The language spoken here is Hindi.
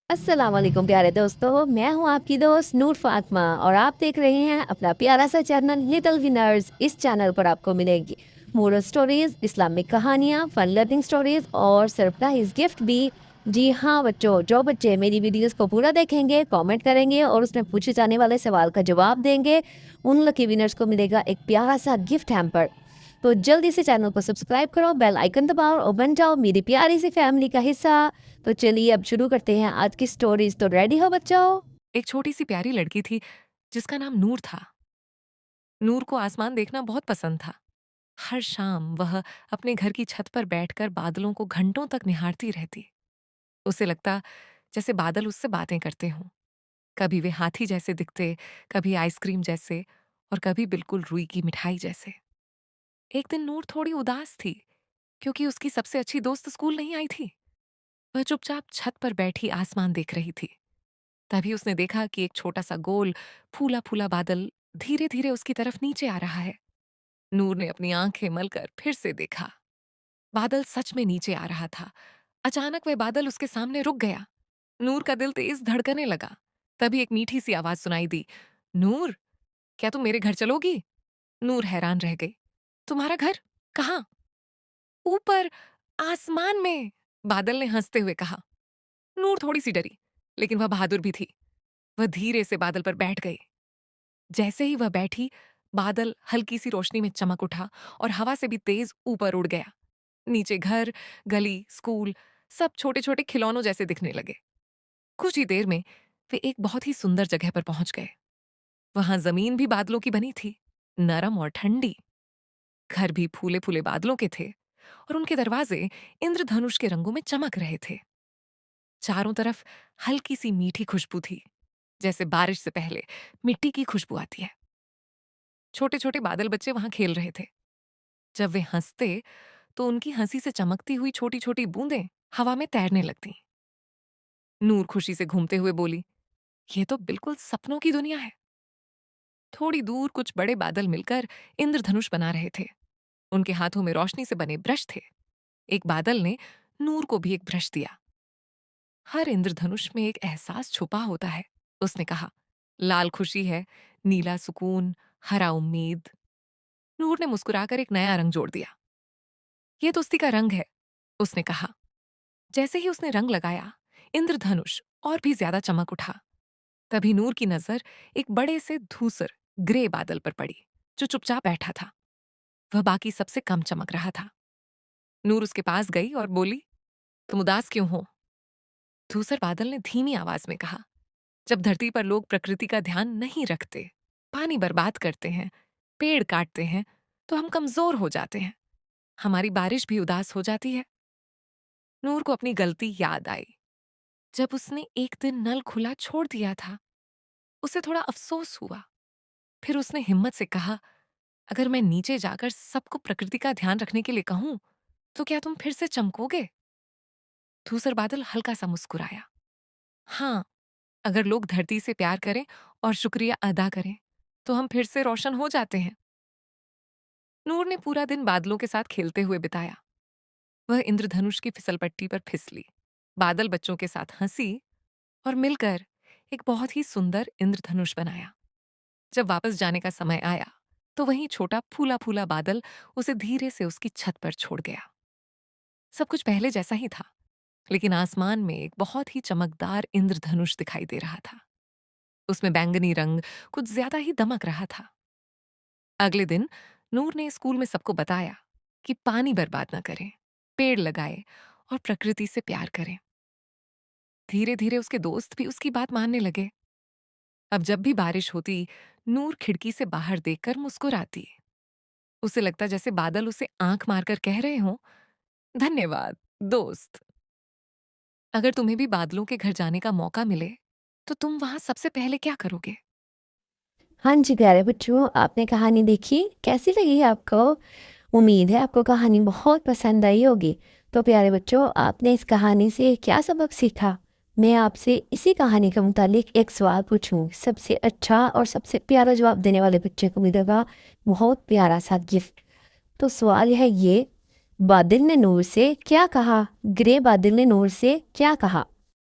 अस्सलाम वालेकुम प्यारे दोस्तों, मैं हूं आपकी दोस्त नूर फातिमा और आप देख रहे हैं अपना प्यारा सा चैनल लिटिल विनर्स। इस चैनल पर आपको मिलेगी मोरल स्टोरीज, इस्लामिक कहानियां, फन लर्निंग स्टोरीज और सरप्राइज गिफ्ट भी। जी हाँ बच्चों, जो बच्चे मेरी वीडियोस को पूरा देखेंगे, कमेंट करेंगे और उसमें पूछे जाने वाले सवाल का जवाब देंगे, उन लकी विनर्स को मिलेगा एक प्यारा सा गिफ्ट हैम्पर। तो जल्दी से चैनल को सब्सक्राइब करो, बेल आइकन दबाओ और बन जाओ मेरी प्यारी सी फैमिली का हिस्सा। तो चलिए अब शुरू करते हैं आज की स्टोरीज। तो रेडी हो बच्चों? एक छोटी सी प्यारी लड़की थी जिसका नाम नूर था। नूर को आसमान देखना बहुत पसंद था। हर शाम वह अपने घर की छत पर बैठकर बादलों को घंटों तक निहारती रहती। उसे लगता जैसे बादल उससे बातें करते हों। कभी वे हाथी जैसे दिखते, कभी आइसक्रीम जैसे और कभी बिल्कुल रुई की मिठाई जैसे। एक दिन नूर थोड़ी उदास थी क्योंकि उसकी सबसे अच्छी दोस्त स्कूल नहीं आई थी। वह चुपचाप छत पर बैठी आसमान देख रही थी। तभी उसने देखा कि एक छोटा सा गोल फूला फूला बादल धीरे धीरे उसकी तरफ नीचे आ रहा है। नूर ने अपनी आंखें मलकर फिर से देखा। बादल सच में नीचे आ रहा था। अचानक वह बादल उसके सामने रुक गया। नूर का दिल तेज धड़कने लगा। तभी एक मीठी सी आवाज सुनाई दी। नूर, क्या तुम मेरे घर चलोगी? नूर हैरान रह गई। तुम्हारा घर? कहाँ? ऊपर, आसमान में, बादल ने हंसते हुए कहा। नूर थोड़ी सी डरी, लेकिन वह बहादुर भी थी। वह धीरे से बादल पर बैठ गई। जैसे ही वह बैठी, बादल हल्की सी रोशनी में चमक उठा और हवा से भी तेज ऊपर उड़ गया। नीचे घर, गली, स्कूल, सब छोटे छोटे खिलौनों जैसे दिखने लगे। कुछ ही देर में वे एक बहुत ही सुंदर जगह पर पहुंच गए। वहां जमीन भी बादलों की बनी थी, नरम और ठंडी। घर भी फूले फूले बादलों के थे और उनके दरवाजे इंद्रधनुष के रंगों में चमक रहे थे। चारों तरफ हल्की सी मीठी खुशबू थी, जैसे बारिश से पहले मिट्टी की खुशबू आती है। छोटे छोटे बादल बच्चे वहां खेल रहे थे। जब वे हंसते तो उनकी हंसी से चमकती हुई छोटी छोटी बूंदें हवा में तैरने लगती। नूर खुशी से घूमते हुए बोली, ये तो बिल्कुल सपनों की दुनिया है। थोड़ी दूर कुछ बड़े बादल मिलकर इंद्रधनुष बना रहे थे। उनके हाथों में रोशनी से बने ब्रश थे। एक बादल ने नूर को भी एक ब्रश दिया। हर इंद्रधनुष में एक एहसास छुपा होता है, उसने कहा। लाल खुशी है, नीला सुकून, हरा उम्मीद। नूर ने मुस्कुराकर एक नया रंग जोड़ दिया। ये दोस्ती का रंग है, उसने कहा। जैसे ही उसने रंग लगाया, इंद्रधनुष और भी ज्यादा चमक उठा। तभी नूर की नजर एक बड़े से धूसर ग्रे बादल पर पड़ी, जो चुपचाप बैठा था। वह बाकी सबसे कम चमक रहा था। नूर उसके पास गई और बोली, तुम उदास क्यों हो? धूसर बादल ने धीमी आवाज में कहा, जब धरती पर लोग प्रकृति का ध्यान नहीं रखते, पानी बर्बाद करते हैं, पेड़ काटते हैं, तो हम कमजोर हो जाते हैं। हमारी बारिश भी उदास हो जाती है। नूर को अपनी गलती याद आई। जब उसने एक दिन नल खुला छोड़ दिया था, उसे थोड़ा अफसोस हुआ। फिर उसने हिम्मत से कहा, अगर मैं नीचे जाकर सबको प्रकृति का ध्यान रखने के लिए कहूं, तो क्या तुम फिर से चमकोगे? धूसर बादल हल्का सा मुस्कुराया। हाँ, अगर लोग धरती से प्यार करें और शुक्रिया अदा करें, तो हम फिर से रोशन हो जाते हैं। नूर ने पूरा दिन बादलों के साथ खेलते हुए बिताया। वह इंद्रधनुष की फिसलपट्टी पर फिसली, बादल बच्चों के साथ हंसी और मिलकर एक बहुत ही सुंदर इंद्रधनुष बनाया। जब वापस जाने का समय आया, तो वहीं छोटा फूला फूला बादल उसे धीरे से उसकी छत पर छोड़ गया। सब कुछ पहले जैसा ही था, लेकिन आसमान में एक बहुत ही चमकदार इंद्रधनुष दिखाई दे रहा था। उसमें बैंगनी रंग कुछ ज्यादा ही दमक रहा था। अगले दिन नूर ने स्कूल में सबको बताया कि पानी बर्बाद न करें, पेड़ लगाए और प्रकृति से प्यार करें। धीरे धीरे उसके दोस्त भी उसकी बात मानने लगे। अब जब भी बारिश होती, नूर खिड़की से बाहर देखकर मुस्कुराती। उसे लगता जैसे बादल उसे आंख मारकर कह रहे हों, धन्यवाद दोस्त। अगर तुम्हें भी बादलों के घर जाने का मौका मिले, तो तुम वहां सबसे पहले क्या करोगे? हाँ जी प्यारे बच्चों, आपने कहानी देखी, कैसी लगी आपको? उम्मीद है आपको कहानी बहुत पसंद आई होगी। तो प्यारे बच्चों, आपने इस कहानी से क्या सबक सीखा? मैं आपसे इसी कहानी के मुतालिक एक सवाल पूछूं। सबसे अच्छा और सबसे प्यारा जवाब देने वाले बच्चे को मिलेगा बहुत प्यारा सा गिफ्ट। तो सवाल है ये, बादल ने नूर से क्या कहा? ग्रे बादल ने नूर से क्या कहा?